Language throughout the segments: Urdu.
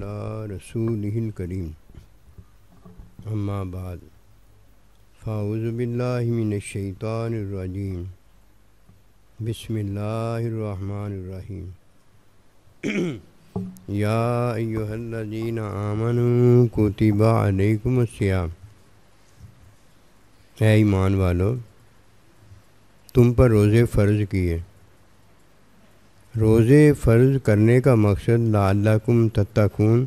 علی رسولہ الکریم اما بعد فاعوذ باللہ من الشیطان الرجیم بسم اللہ الرحمن الرحیم یا ایہا الذین آمنوا کتب علیکم الصیام، اے ایمان والو تم پر روزے فرض کیے۔ روزے فرض کرنے کا مقصد لعلکم تتقون،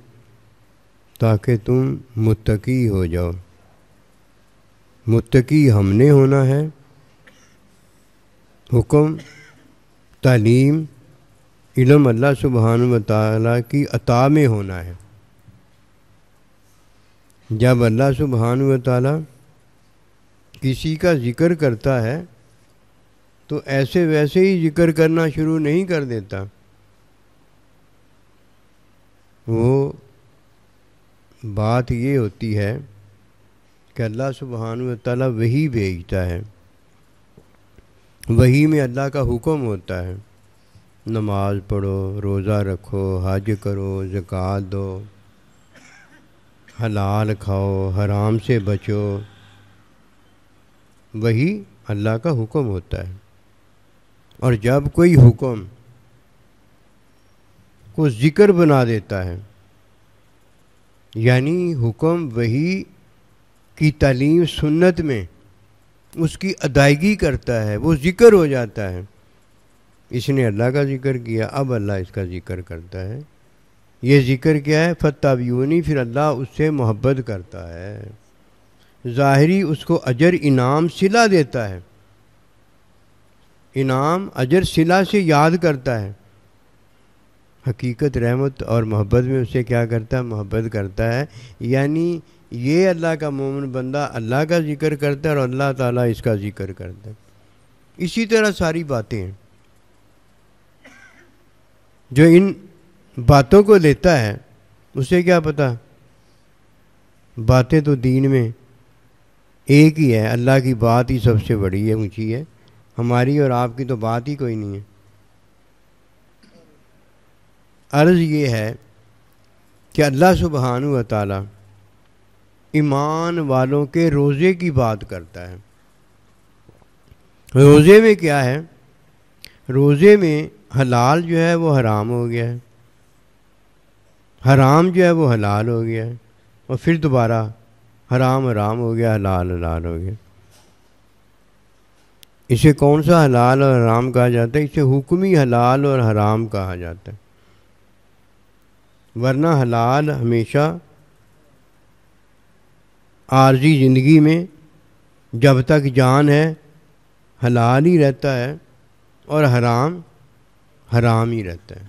تاکہ تم متقی ہو جاؤ۔ متقی ہم نے ہونا ہے۔ حکم، تعلیم، علم اللہ سبحانہ و تعالیٰ کی عطا میں ہونا ہے۔ جب اللہ سبحانہ و تعالیٰ کسی کا ذکر کرتا ہے تو ایسے ویسے ہی ذکر کرنا شروع نہیں کر دیتا، وہ بات یہ ہوتی ہے کہ اللہ سبحانہ و تعالیٰ وحی بھیجتا ہے، وحی میں اللہ کا حکم ہوتا ہے، نماز پڑھو، روزہ رکھو، حج کرو، زکوٰۃ دو، حلال کھاؤ، حرام سے بچو۔ وہی اللہ کا حکم ہوتا ہے۔ اور جب کوئی حکم کو ذکر بنا دیتا ہے، یعنی حکم وحی کی تعلیم سنت میں اس کی ادائیگی کرتا ہے، وہ ذکر ہو جاتا ہے۔ اس نے اللہ کا ذکر کیا، اب اللہ اس کا ذکر کرتا ہے۔ یہ ذکر کیا ہے؟ فاتبعونی، پھر اللہ اس سے محبت کرتا ہے، ظاہری اس کو اجر انعام صلہ دیتا ہے، انعام اجر صلہ سے یاد کرتا ہے۔ حقیقت رحمت اور محبت میں اسے کیا کرتا ہے؟ محبت کرتا ہے۔ یعنی یہ اللہ کا مومن بندہ اللہ کا ذکر کرتا ہے اور اللہ تعالیٰ اس کا ذکر کرتا ہے۔ اسی طرح ساری باتیں ہیں۔ جو ان باتوں کو لیتا ہے اسے کیا پتہ؟ باتیں تو دین میں ایک ہی ہے، اللہ کی بات ہی سب سے بڑی ہے، اونچی ہے، ہماری اور آپ کی تو بات ہی کوئی نہیں ہے۔ عرض یہ ہے کہ اللہ سبحانہ و تعالی ایمان والوں کے روزے کی بات کرتا ہے۔ روزے میں کیا ہے؟ روزے میں حلال جو ہے وہ حرام ہو گیا ہے، حرام جو ہے وہ حلال ہو گیا ہے، اور پھر دوبارہ حرام حرام ہو گیا، حلال حلال ہو گیا۔ اسے کون سا حلال اور حرام کہا جاتا ہے؟ اسے حکمی حلال اور حرام کہا جاتا ہے۔ ورنہ حلال ہمیشہ عارضی زندگی میں جب تک جان ہے حلال ہی رہتا ہے، اور حرام حرام ہی رہتا ہے۔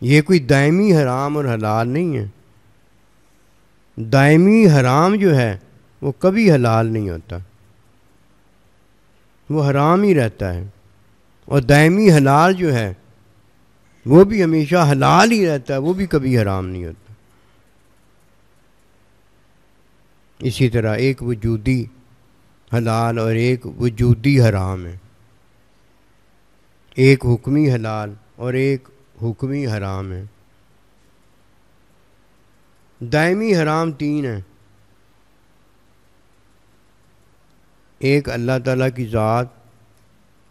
یہ کوئی دائمی حرام اور حلال نہیں ہے۔ دائمی حرام جو ہے وہ کبھی حلال نہیں ہوتا، وہ حرام ہی رہتا ہے، اور دائمی حلال جو ہے وہ بھی ہمیشہ حلال ہی رہتا ہے، وہ بھی کبھی حرام نہیں ہوتا۔ اسی طرح ایک وجودی حلال اور ایک وجودی حرام ہے، ایک حکمی حلال اور ایک حکمی حرام ہے۔ دائمی حرام تین ہیں۔ ایک اللہ تعالیٰ کی ذات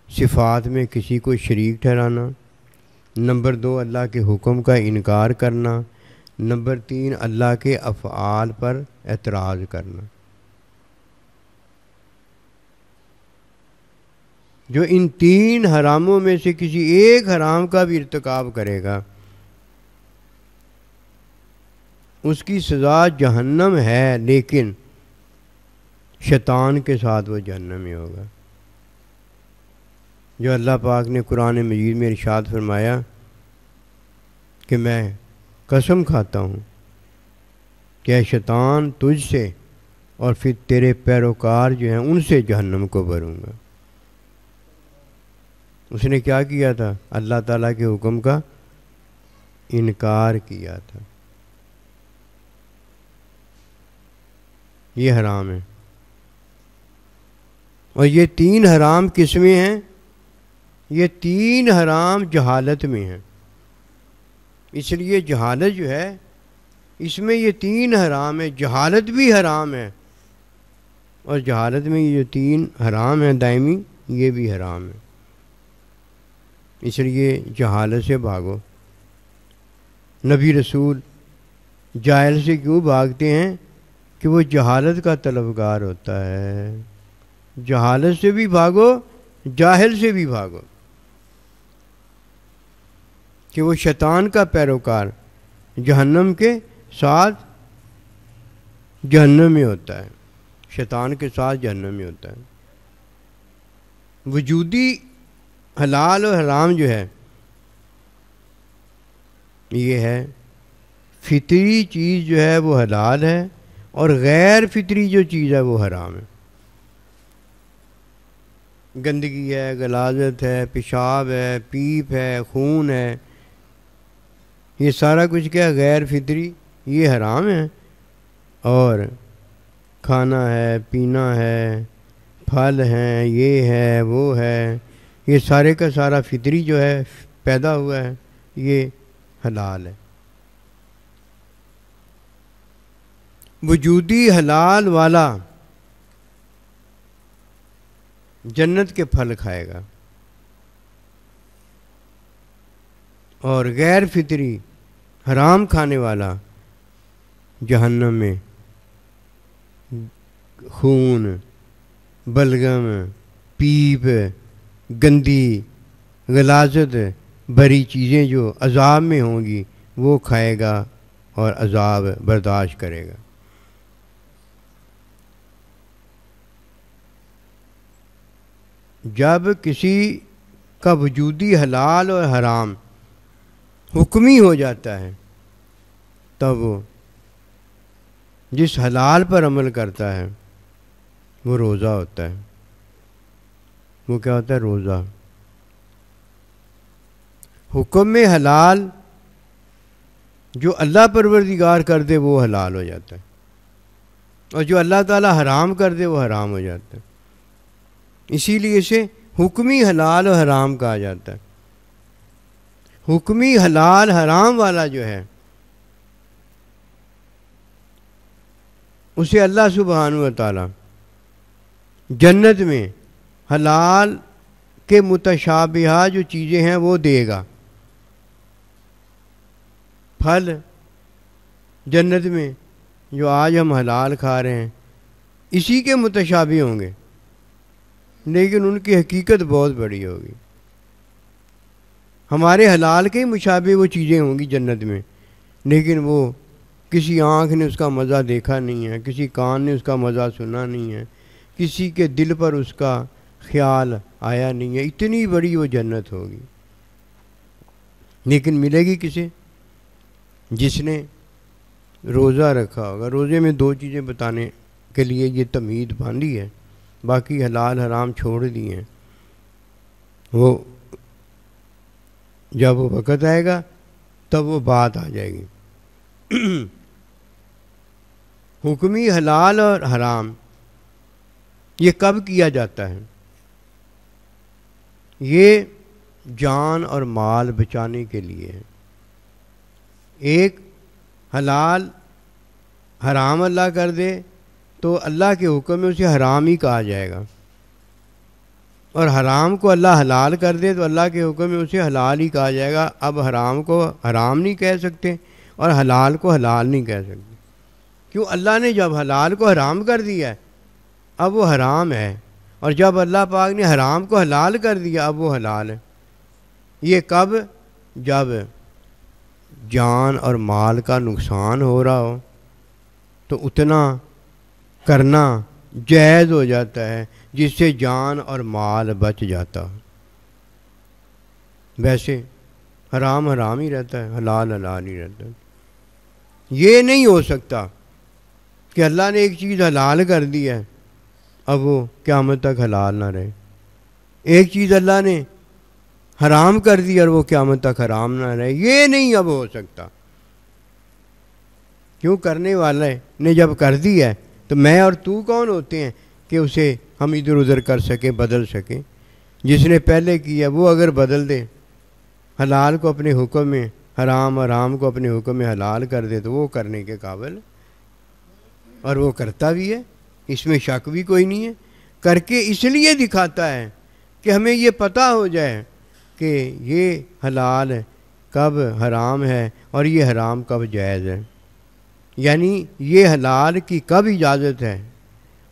صفات میں کسی کو شریک ٹھہرانا، نمبر دو اللہ کے حکم کا انکار کرنا، نمبر تین اللہ کے افعال پر اعتراض کرنا۔ جو ان تین حراموں میں سے کسی ایک حرام کا بھی ارتکاب کرے گا اس کی سزا جہنم ہے، لیکن شیطان کے ساتھ وہ جہنم میں ہوگا۔ جو اللہ پاک نے قرآن مجید میں ارشاد فرمایا کہ میں قسم کھاتا ہوں کہ اے شیطان تجھ سے اور پھر تیرے پیروکار جو ہیں ان سے جہنم کو بھروں گا۔ اس نے کیا کیا تھا؟ اللہ تعالیٰ کے حکم کا انکار کیا تھا۔ یہ حرام ہے، اور یہ تین حرام کس میں ہیں؟ یہ تین حرام جہالت میں ہیں۔ اس لیے جہالت جو ہے اس میں یہ تین حرام ہے، جہالت بھی حرام ہے، اور جہالت میں یہ جو تین حرام ہیں دائمی یہ بھی حرام ہے. اس لیے جہالت سے بھاگو. نبی رسول جاہل سے کیوں بھاگتے ہیں؟ کہ وہ جہالت کا طلبگار ہوتا ہے. جہالت سے بھی بھاگو، جاہل سے بھی بھاگو، کہ وہ شیطان کا پیروکار جہنم کے ساتھ جہنم میں ہوتا ہے، شیطان کے ساتھ جہنم میں ہوتا ہے. وجودی حلال اور حرام جو ہے یہ ہے فطری چیز جو ہے وہ حلال ہے، اور غیر فطری جو چیز ہے وہ حرام ہے. گندگی ہے، غلاظت ہے، پیشاب ہے، پیپ ہے، خون ہے، یہ سارا کچھ کیا غیر فطری، یہ حرام ہے. اور کھانا ہے، پینا ہے، پھل ہیں، یہ ہے وہ ہے، یہ سارے کا سارا فطری جو ہے پیدا ہوا ہے یہ حلال ہے. وجودی حلال والا جنت کے پھل کھائے گا، اور غیر فطری حرام کھانے والا جہنم میں خون، بلغم، پیپ، گندی غلاظت بری چیزیں جو عذاب میں ہوں گی وہ کھائے گا اور عذاب برداشت کرے گا. جب کسی کا وجودی حلال اور حرام حکمی ہو جاتا ہے تب وہ جس حلال پر عمل کرتا ہے وہ روزہ ہوتا ہے. وہ کیا ہوتا ہے؟ روزہ. حکم میں حلال جو اللہ پروردگار کر دے وہ حلال ہو جاتا ہے، اور جو اللہ تعالی حرام کر دے وہ حرام ہو جاتا ہے. اسی لیے اسے حکمی حلال و حرام کہا جاتا ہے. حکمی حلال حرام والا جو ہے اسے اللہ سبحانہ و تعالی جنت میں حلال کے متشابہہ جو چیزیں ہیں وہ دے گا. پھل جنت میں جو آج ہم حلال کھا رہے ہیں اسی کے متشابہ ہوں گے، لیکن ان کی حقیقت بہت بڑی ہوگی. ہمارے حلال کے ہی مشابہ وہ چیزیں ہوں گی جنت میں، لیکن وہ کسی آنکھ نے اس کا مزہ دیکھا نہیں ہے، کسی کان نے اس کا مزہ سنا نہیں ہے، کسی کے دل پر اس کا خیال آیا نہیں ہے. اتنی بڑی وہ جنت ہوگی، لیکن ملے گی کسے؟ جس نے روزہ رکھا ہوگا. روزے میں دو چیزیں بتانے کے لیے یہ تمہید باندھی ہے، باقی حلال حرام چھوڑ دیے ہیں. وہ جب وہ وقت آئے گا تب وہ بات آ جائے گی. حکمی حلال اور حرام یہ کب کیا جاتا ہے؟ یہ جان اور مال بچانے کے لیے ہے. ایک حلال حرام اللہ کر دے تو اللہ کے حکم میں اسے حرام ہی کہا جائے گا، اور حرام کو اللہ حلال کر دے تو اللہ کے حکم میں اسے حلال ہی کہا جائے گا. اب حرام کو حرام نہیں کہہ سکتے اور حلال کو حلال نہیں کہہ سکتے. کیوں؟ اللہ نے جب حلال کو حرام کر دیا ہے اب وہ حرام ہے، اور جب اللہ پاک نے حرام کو حلال کر دیا اب وہ حلال ہے. یہ کب؟ جب جان اور مال کا نقصان ہو رہا ہو تو اتنا کرنا جائز ہو جاتا ہے جس سے جان اور مال بچ جاتا ہو. ویسے حرام حرام ہی رہتا ہے، حلال حلال ہی رہتا ہے. یہ نہیں ہو سکتا کہ اللہ نے ایک چیز حلال کر دی ہے اب وہ قیامت تک حلال نہ رہے. ایک چیز اللہ نے حرام کر دی اور وہ قیامت تک حرام نہ رہے. یہ نہیں اب ہو سکتا. کیوں؟ کرنے والے نے جب کر دی ہے تو میں اور تو کون ہوتے ہیں کہ اسے ہم ادھر ادھر کر سکیں، بدل سکیں؟ جس نے پہلے کیا وہ اگر بدل دے، حلال کو اپنے حکم میں حرام کو اپنے حکم میں حلال کر دے تو وہ کرنے کے قابل، اور وہ کرتا بھی ہے، اس میں شک بھی کوئی نہیں ہے۔ کر کے اس لیے دکھاتا ہے کہ ہمیں یہ پتہ ہو جائے کہ یہ حلال کب حرام ہے اور یہ حرام کب جائز ہے، یعنی یہ حلال کی کب اجازت ہے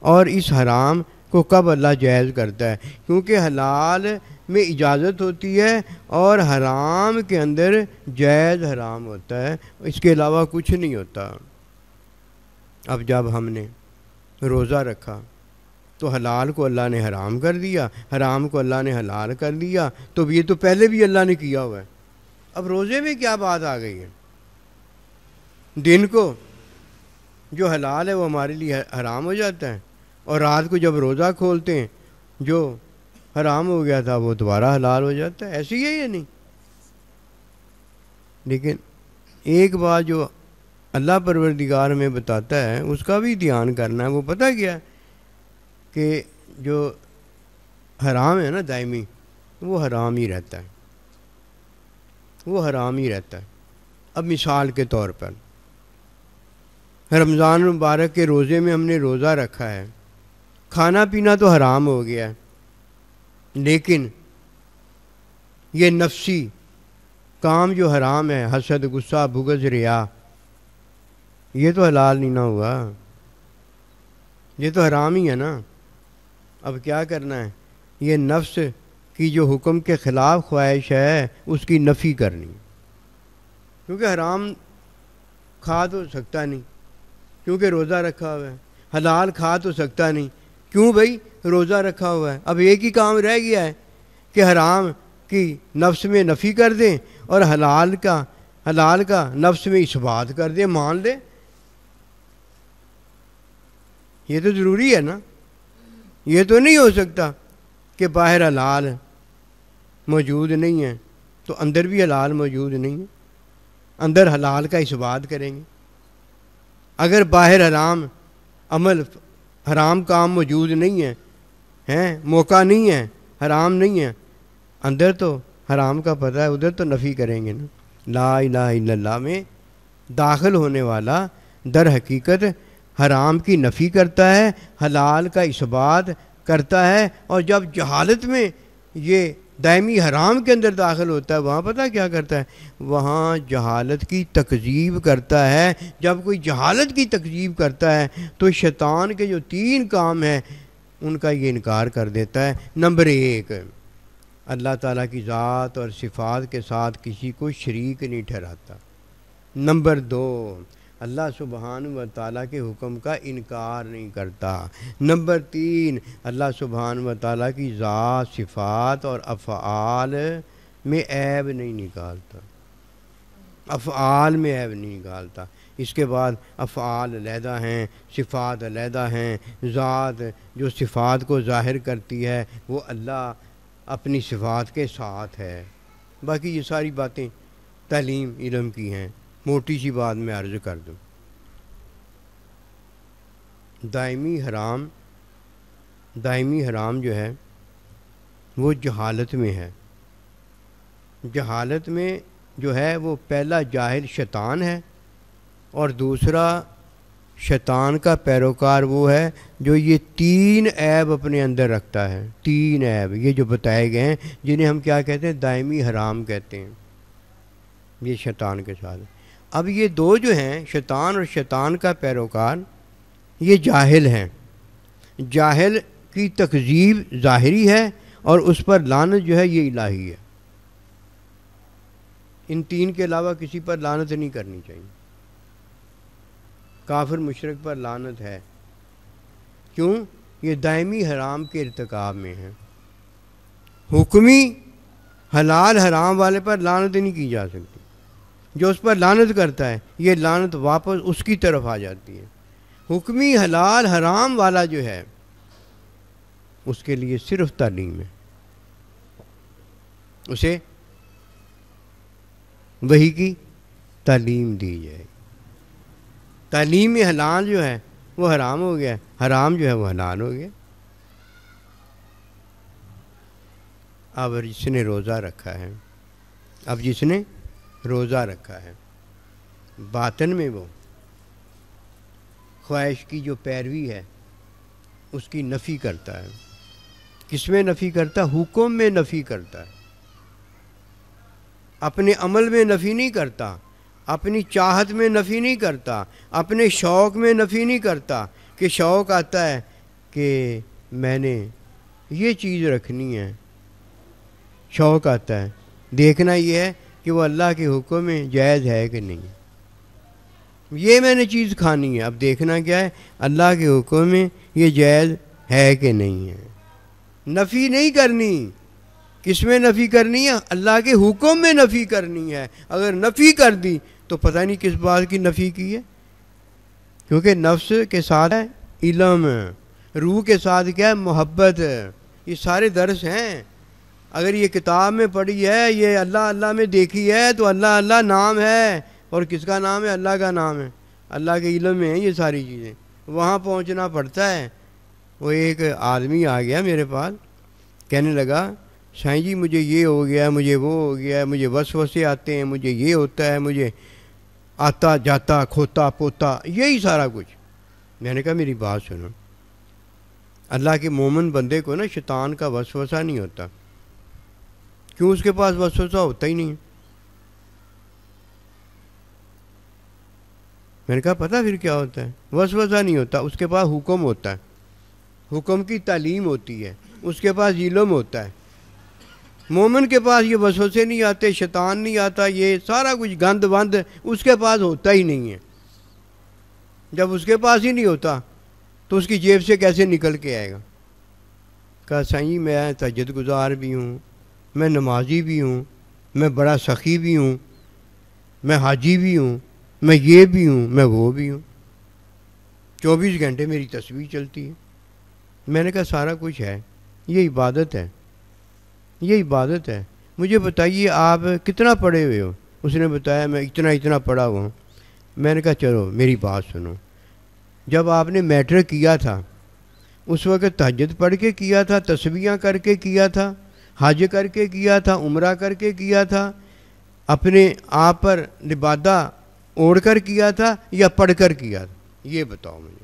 اور اس حرام کو کب اللہ جائز کرتا ہے، کیونکہ حلال میں اجازت ہوتی ہے اور حرام کے اندر جائز حرام ہوتا ہے، اس کے علاوہ کچھ نہیں ہوتا۔ اب جب ہم نے روزہ رکھا تو حلال کو اللہ نے حرام کر دیا، حرام کو اللہ نے حلال کر دیا، تو یہ تو پہلے بھی اللہ نے کیا ہوا ہے۔ اب روزے میں کیا بات آ گئی ہے؟ دن کو جو حلال ہے وہ ہمارے لیے حرام ہو جاتا ہے، اور رات کو جب روزہ کھولتے ہیں جو حرام ہو گیا تھا وہ دوبارہ حلال ہو جاتا ہے۔ ایسی ہے یا نہیں؟ لیکن ایک بات جو اللہ پروردگار میں بتاتا ہے اس کا بھی دھیان کرنا ہے، وہ پتہ کیا ہے کہ جو حرام ہے نا دائمی، وہ حرام ہی رہتا ہے، وہ حرام ہی رہتا ہے۔ اب مثال کے طور پر رمضان مبارک کے روزے میں ہم نے روزہ رکھا ہے، کھانا پینا تو حرام ہو گیا ہے، لیکن یہ نفسی کام جو حرام ہے، حسد، غصہ، بغض، ریا، یہ تو حلال نہیں نہ ہوا، یہ تو حرام ہی ہے نا۔ اب کیا کرنا ہے؟ یہ نفس کی جو حکم کے خلاف خواہش ہے اس کی نفی کرنی، کیونکہ حرام کھا تو سکتا نہیں کیونکہ روزہ رکھا ہوا ہے، حلال کھا تو سکتا نہیں، کیوں بھائی؟ روزہ رکھا ہوا ہے۔ اب ایک ہی کام رہ گیا ہے کہ حرام کی نفس میں نفی کر دیں اور حلال کا نفس میں اثبات کر دیں، مان لیں۔ یہ تو ضروری ہے نا، یہ تو نہیں ہو سکتا کہ باہر حلال موجود نہیں ہے تو اندر بھی حلال موجود نہیں ہے، اندر حلال کا اثبات کریں گے۔ اگر باہر حرام کام موجود نہیں ہے، موقع نہیں ہے، حرام نہیں ہے، اندر تو حرام کا پتہ ہے، ادھر تو نفی کریں گے نا۔ لا الہ الا اللہ میں داخل ہونے والا در حقیقت حرام کی نفی کرتا ہے، حلال کا اثبات کرتا ہے، اور جب جہالت میں یہ دائمی حرام کے اندر داخل ہوتا ہے وہاں پتہ کیا کرتا ہے؟ وہاں جہالت کی تکذیب کرتا ہے۔ جب کوئی جہالت کی تکذیب کرتا ہے تو شیطان کے جو 3 کام ہیں ان کا یہ انکار کر دیتا ہے۔ نمبر 1، اللہ تعالیٰ کی ذات اور صفات کے ساتھ کسی کو شریک نہیں ٹھہراتا۔ نمبر 2، اللہ سبحانہ و تعالیٰ کے حکم کا انکار نہیں کرتا۔ نمبر 3، اللہ سبحانہ و تعالیٰ کی ذات، صفات اور افعال میں عیب نہیں نکالتا، افعال میں عیب نہیں نکالتا۔ اس کے بعد افعال علیحدہ ہیں، صفات علیحدہ ہیں، ذات جو صفات کو ظاہر کرتی ہے وہ اللہ اپنی صفات کے ساتھ ہے۔ باقی یہ ساری باتیں تعلیم علم کی ہیں، موٹی سی بات میں عرض کر دوں۔ دائمی حرام جو ہے وہ جہالت میں ہے۔ جہالت میں جو ہے وہ پہلا جاہل شیطان ہے، اور دوسرا شیطان کا پیروکار وہ ہے جو یہ 3 عیب اپنے اندر رکھتا ہے۔ 3 عیب یہ جو بتائے گئے ہیں جنہیں ہم کیا کہتے ہیں؟ دائمی حرام کہتے ہیں، یہ شیطان کے ساتھ۔ اب یہ 2 جو ہیں، شیطان اور شیطان کا پیروکار، یہ جاہل ہیں۔ جاہل کی تکذیب ظاہری ہے اور اس پر لعنت جو ہے یہ الہی ہے۔ ان 3 کے علاوہ کسی پر لعنت نہیں کرنی چاہیے۔ کافر مشرک پر لعنت ہے، کیوں؟ یہ دائمی حرام کے ارتکاب میں ہے۔ حکمی حلال حرام والے پر لعنت نہیں کی جا سکتی، جو اس پر لعنت کرتا ہے یہ لعنت واپس اس کی طرف آ جاتی ہے۔ حکمی حلال حرام والا جو ہے اس کے لیے صرف تعلیم ہے، اسے وحی کی تعلیم دی جائے۔ تعلیم حلال جو ہے وہ حرام ہو گیا، حرام جو ہے وہ حلال ہو گیا۔ اب جس نے روزہ رکھا ہے، اب جس نے روزہ رکھا ہے، باطن میں وہ خواہش کی جو پیروی ہے اس کی نفی کرتا ہے۔ کس میں نفی کرتا؟ حکم میں نفی کرتا ہے، اپنے عمل میں نفی نہیں کرتا، اپنی چاہت میں نفی نہیں کرتا، اپنے شوق میں نفی نہیں کرتا کہ شوق آتا ہے کہ میں نے یہ چیز رکھنی ہے، شوق آتا ہے، دیکھنا یہ ہے کہ وہ اللہ کے حکم میں جائز ہے کہ نہیں، یہ میں نے چیز کھانی ہے، اب دیکھنا کیا ہے اللہ کے حکم میں یہ جائز ہے کہ نہیں ہے۔ نفی نہیں کرنی، کس میں نفی کرنی ہے؟ اللہ کے حکم میں نفی کرنی ہے۔ اگر نفی کر دی تو پتہ نہیں کس بات کی نفی کی ہے، کیونکہ نفس کے ساتھ ہے علم، روح کے ساتھ کیا ہے؟ محبت۔ یہ سارے درس ہیں، اگر یہ کتاب میں پڑھی ہے، یہ اللہ اللہ میں دیکھی ہے تو اللہ اللہ نام ہے، اور کس کا نام ہے؟ اللہ کا نام ہے، اللہ کے علم میں ہیں یہ ساری چیزیں، وہاں پہنچنا پڑتا ہے۔ وہ ایک آدمی آ گیا میرے پاس، کہنے لگا سائیں جی مجھے یہ ہو گیا، مجھے وہ ہو گیا، مجھے وسوسے آتے ہیں، مجھے یہ ہوتا ہے، مجھے آتا جاتا کھوتا پوتا یہی سارا کچھ۔ میں نے کہا میری بات سنو، اللہ کے مومن بندے کو نا شیطان کا وسوسہ نہیں ہوتا، کیوں؟ اس کے پاس وسوسہ ہوتا ہی نہیں۔ میں نے کہا پتہ پھر کیا ہوتا ہے؟ وسوسہ نہیں ہوتا، اس کے پاس حکم ہوتا ہے، حکم کی تعلیم ہوتی ہے، اس کے پاس علم ہوتا ہے۔ مومن کے پاس یہ وسوسے نہیں آتے، شیطان نہیں آتا، یہ سارا کچھ گند وند اس کے پاس ہوتا ہی نہیں ہے۔ جب اس کے پاس ہی نہیں ہوتا تو اس کی جیب سے کیسے نکل کے آئے گا؟ کہا سائیں میں تہجد گزار بھی ہوں، میں نمازی بھی ہوں، میں بڑا سخی بھی ہوں، میں حاجی بھی ہوں، میں یہ بھی ہوں، میں وہ بھی ہوں، 24 گھنٹے میری تسبیح چلتی ہے۔ میں نے کہا سارا کچھ ہے، یہ عبادت ہے، یہ عبادت ہے۔ مجھے بتائیے آپ کتنا پڑھے ہوئے ہو؟ اس نے بتایا میں اتنا پڑھا ہوا ہوں۔ میں نے کہا چلو میری بات سنو، جب آپ نے میٹرک کیا تھا اس وقت تہجد پڑھ کے کیا تھا، تسبیحاں کر کے کیا تھا، حج کر کے کیا تھا، عمرہ کر کے کیا تھا، اپنے آپ پر لبادہ اوڑھ کر کیا تھا، یا پڑھ کر کیا تھا؟ یہ بتاؤ مجھے۔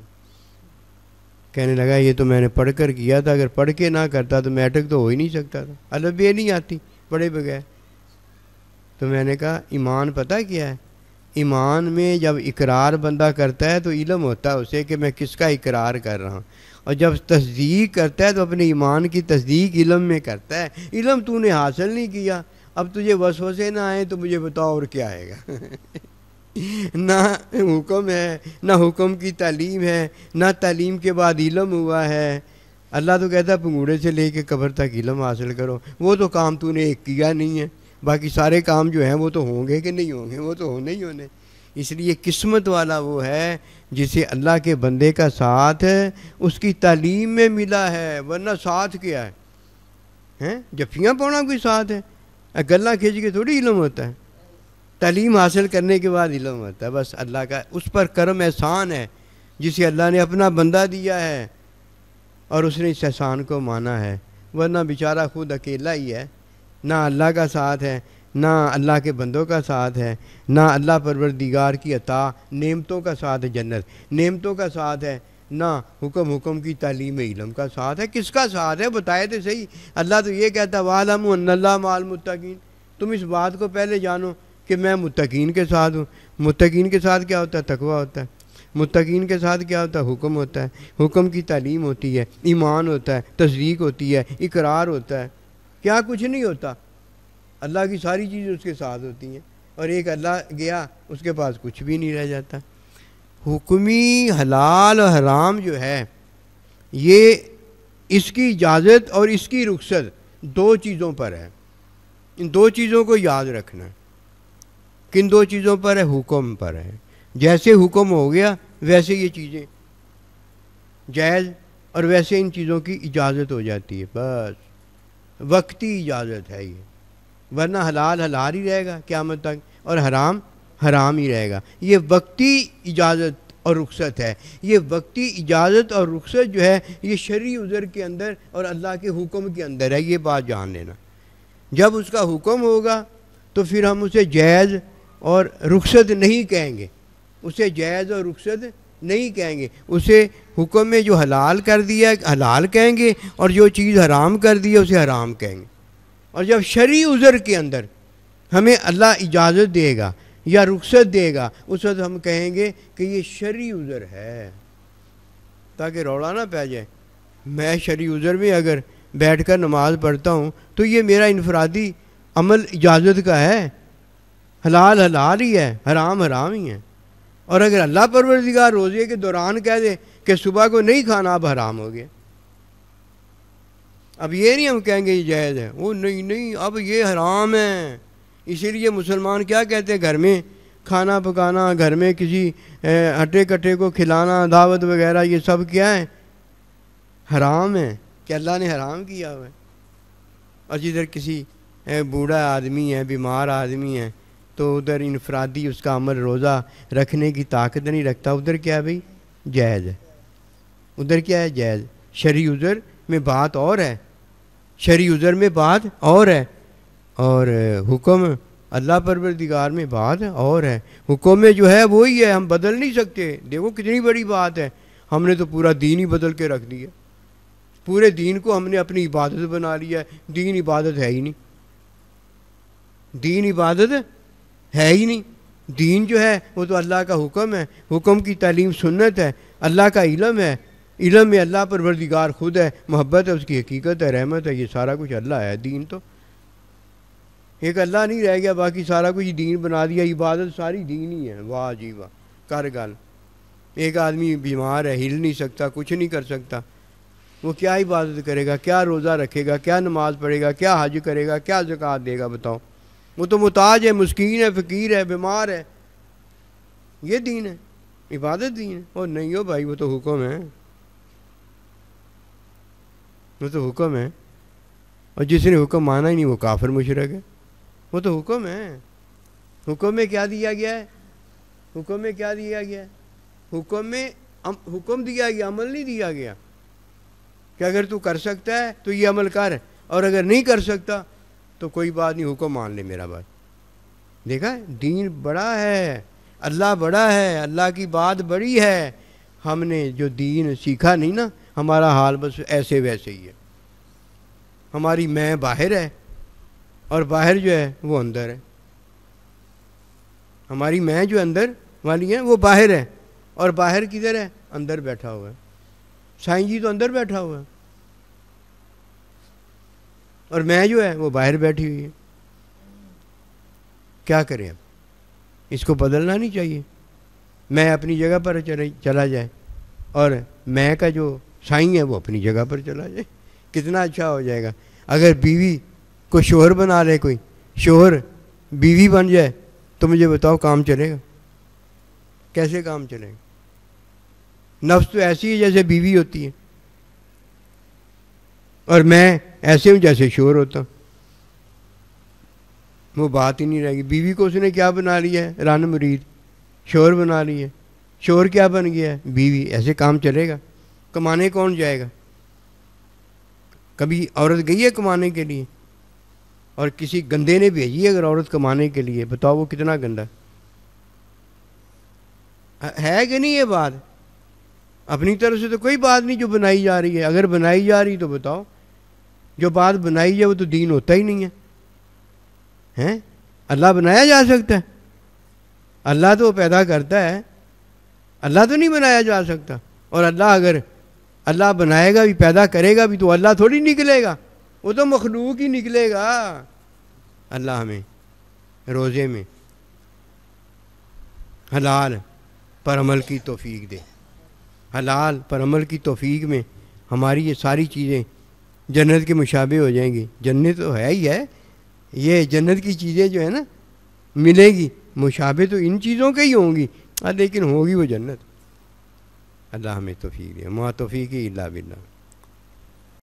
کہنے لگا یہ تو میں نے پڑھ کر کیا تھا، اگر پڑھ کے نہ کرتا تو میٹرک تو ہو ہی نہیں سکتا تھا، الف بے نہیں آتی پڑھے بغیر۔ تو میں نے کہا ایمان پتہ کیا ہے؟ ایمان میں جب اقرار بندہ کرتا ہے تو علم ہوتا ہے اسے کہ میں کس کا اقرار کر رہا ہوں، اور جب تصدیق کرتا ہے تو اپنے ایمان کی تصدیق علم میں کرتا ہے۔ علم تو نے حاصل نہیں کیا، اب تجھے وسوسے نہ آئے تو مجھے بتاؤ اور کیا آئے گا؟ نہ حکم ہے، نہ حکم کی تعلیم ہے، نہ تعلیم کے بعد علم ہوا ہے۔ اللہ تو کہتا ہے پنگوڑے سے لے کے قبر تک علم حاصل کرو، وہ تو کام تو نے ایک کیا نہیں ہے، باقی سارے کام جو ہیں وہ تو ہوں گے کہ نہیں ہوں گے، وہ تو ہونے ہی ہونے۔ اس لیے قسمت والا وہ ہے جسے اللہ کے بندے کا ساتھ اس کی تعلیم میں ملا ہے، ورنہ ساتھ کیا ہے؟ جفیاں پونا کوئی ساتھ ہے؟ گلہ کھینچ کے تھوڑی علم ہوتا ہے، تعلیم حاصل کرنے کے بعد علم ہوتا ہے۔ بس اللہ کا اس پر کرم احسان ہے جسے اللہ نے اپنا بندہ دیا ہے اور اس نے اس احسان کو مانا ہے، ورنہ بیچارہ خود اکیلا ہی ہے، نہ اللہ کا ساتھ ہے، نہ اللہ کے بندوں کا ساتھ ہے، نہ اللہ پروردگار کی عطا نعمتوں کا ساتھ ہے، جنت نعمتوں کا ساتھ ہے، نہ حکم کی تعلیم علم کا ساتھ ہے۔ کس کا ساتھ ہے بتائے تو صحیح۔ اللہ تو یہ کہتا ہے وَاعْلَمُوا أَنَّ اللَّهَ مَعَ الْمُتَّقِينَ، تم اس بات کو پہلے جانو کہ میں متقین کے ساتھ ہوں۔ متقین کے ساتھ کیا ہوتا ہے؟ تقوی ہوتا ہے۔ متقین کے ساتھ کیا ہوتا ہے؟ حکم ہوتا ہے، حکم کی تعلیم ہوتی ہے، ایمان ہوتا ہے، تصدیق ہوتی ہے، اقرار ہوتا ہے، کیا کچھ نہیں ہوتا۔ اللہ کی ساری چیزیں اس کے ساتھ ہوتی ہیں، اور ایک اللہ گیا اس کے پاس کچھ بھی نہیں رہ جاتا۔ حکمی حلال اور حرام جو ہے یہ اس کی اجازت اور اس کی رخصت دو چیزوں پر ہے، ان دو چیزوں کو یاد رکھنا ہے۔ کن دو چیزوں پر ہے؟ حکم پر ہے۔ جیسے حکم ہو گیا ویسے یہ چیزیں جائز، اور ویسے ان چیزوں کی اجازت ہو جاتی ہے، بس وقتی اجازت ہے یہ، ورنہ حلال حلال ہی رہے گا قیامت تک اور حرام حرام ہی رہے گا۔ یہ وقتی اجازت اور رخصت ہے، یہ وقتی اجازت اور رخصت جو ہے یہ شرعی عذر کے اندر اور اللہ کے حکم کے اندر ہے، یہ بات جان لینا۔ جب اس کا حکم ہوگا تو پھر ہم اسے جائز اور رخصت نہیں کہیں گے، اسے جائز اور رخصت نہیں کہیں گے، اسے حکم میں جو حلال کر دیا حلال کہیں گے، اور جو چیز حرام کر دی ہے اسے حرام کہیں گے۔ اور جب شرعی عذر کے اندر ہمیں اللہ اجازت دے گا یا رخصت دے گا، اس وقت ہم کہیں گے کہ یہ شرعی عذر ہے، تاکہ روڑا نہ پہ جائے۔ میں شرعی عذر میں اگر بیٹھ کر نماز پڑھتا ہوں تو یہ میرا انفرادی عمل اجازت کا ہے، حلال حلال ہی ہے، حرام حرام ہی ہے۔ اور اگر اللہ پروردگار روزے کے دوران کہہ دے کہ صبح کو نہیں کھانا، اب حرام ہو گیا۔ اب یہ نہیں ہم کہیں گے یہ جائز ہے، وہ نہیں اب یہ حرام ہے۔ اسی لیے مسلمان کیا کہتے ہیں، گھر میں کھانا پکانا، گھر میں کسی ہٹے کٹے کو کھلانا، دعوت وغیرہ، یہ سب کیا ہے، حرام ہے، کہ اللہ نے حرام کیا ہوا ہے۔ اور جدھر کسی بوڑھا آدمی ہے، بیمار آدمی ہے، تو ادھر انفرادی اس کا عمل روزہ رکھنے کی طاقت نہیں رکھتا، ادھر کیا ہے بھائی، جائز ہے، ادھر کیا ہے، جائز۔ شرعی عذر میں بات اور ہے، شرعی عذر میں بات اور ہے، اور حکم اللہ پروردگار میں بات اور ہے۔ حکم میں جو ہے وہی ہے، ہم بدل نہیں سکتے۔ دیکھو کتنی بڑی بات ہے، ہم نے تو پورا دین ہی بدل کے رکھ دیا، پورے دین کو ہم نے اپنی عبادت بنا لیا ہے۔ دین عبادت ہے ہی نہیں، دین عبادت ہے ہی نہیں۔ دین جو ہے وہ تو اللہ کا حکم ہے، حکم کی تعلیم سنت ہے، اللہ کا علم ہے، علم میں اللہ پروردگار خود ہے، محبت ہے، اس کی حقیقت ہے، رحمت ہے، یہ سارا کچھ اللہ ہے۔ دین تو ایک اللہ نہیں رہ گیا، باقی سارا کچھ دین بنا دیا، عبادت ساری دین ہی ہے۔ واہ جی واہ، کر گل۔ ایک آدمی بیمار ہے، ہل نہیں سکتا، کچھ نہیں کر سکتا، وہ کیا عبادت کرے گا، کیا روزہ رکھے گا، کیا نماز پڑھے گا، کیا حج کرے گا، کیا زکوٰۃ دے گا، بتاؤ؟ وہ تو محتاج ہے، مسکین ہے، فقیر ہے، بیمار ہے۔ یہ دین ہے، عبادت دین ہے؟ اور نہیں ہو بھائی، وہ تو حکم ہے، وہ تو حکم ہے۔ اور جس نے حکم مانا ہی نہیں وہ کافر مشرک ہے۔ وہ تو حکم ہے، حکم میں کیا دیا گیا ہے، حکم میں کیا دیا گیا ہے، حکم میں حکم دیا گیا، عمل نہیں دیا گیا کہ اگر تو کر سکتا ہے تو یہ عمل کر، اور اگر نہیں کر سکتا تو کوئی بات نہیں، حکم مان لے میرا بات۔ دیکھا ہے، دین بڑا ہے، اللہ بڑا ہے، اللہ کی بات بڑی ہے۔ ہم نے جو دین سیکھا نہیں نا، ہمارا حال بس ایسے ویسے ہی ہے۔ ہماری میں باہر ہے اور باہر جو ہے وہ اندر ہے۔ ہماری میں جو اندر والی ہے وہ باہر ہے، اور باہر کدھر ہے، اندر بیٹھا ہوا ہے۔ سائیں جی تو اندر بیٹھا ہوا ہے، اور میں جو ہے وہ باہر بیٹھی ہوئی ہے۔ کیا کریں اب؟ اس کو بدلنا نہیں چاہیے، میں اپنی جگہ پر چلا جائے، اور میں کا جو سائیں ہے وہ اپنی جگہ پر چلا جائے، کتنا اچھا ہو جائے گا۔ اگر بیوی کو شوہر بنا لے کوئی، شوہر بیوی بن جائے، تو مجھے بتاؤ کام چلے گا؟ کیسے کام چلے گا؟ نفس تو ایسی ہے جیسے بیوی ہوتی ہے، اور میں ایسے ہوں جیسے شوہر ہوتا ہوں، وہ بات ہی نہیں رہے گی۔ بیوی کو اس نے کیا بنا لیا ہے، ران مرید، شوہر بنا لیا ہے، شوہر کیا بن گیا ہے، بیوی۔ ایسے کام چلے گا؟ کمانے کون جائے گا؟ کبھی عورت گئی ہے کمانے کے لیے؟ اور کسی گندے نے بھیجی ہے اگر عورت کمانے کے لیے، بتاؤ وہ کتنا گندا ہے کہ نہیں؟ یہ بات اپنی طرف سے تو کوئی بات نہیں جو بنائی جا رہی ہے، اگر بنائی جا رہی تو بتاؤ۔ جو بات بنائی جائے وہ تو دین ہوتا ہی نہیں ہے۔ اللہ بنایا جا سکتا ہے؟ اللہ تو پیدا کرتا ہے، اللہ تو نہیں بنایا جا سکتا۔ اور اللہ اگر اللہ بنائے گا بھی، پیدا کرے گا بھی، تو اللہ تھوڑی نکلے گا، وہ تو مخلوق ہی نکلے گا۔ اللہ ہمیں روزے میں حلال پر عمل کی توفیق دے، حلال پر عمل کی توفیق میں ہماری یہ ساری چیزیں جنت کے مشابہ ہو جائیں گی۔ جنت تو ہے ہی ہے، یہ جنت کی چیزیں جو ہے نا ملے گی، مشابہ تو ان چیزوں کے ہی ہوں گی، لیکن ہوگی وہ جنت۔ اللہ ہمیں توفیق دے، ما توفیقی الا باللہ۔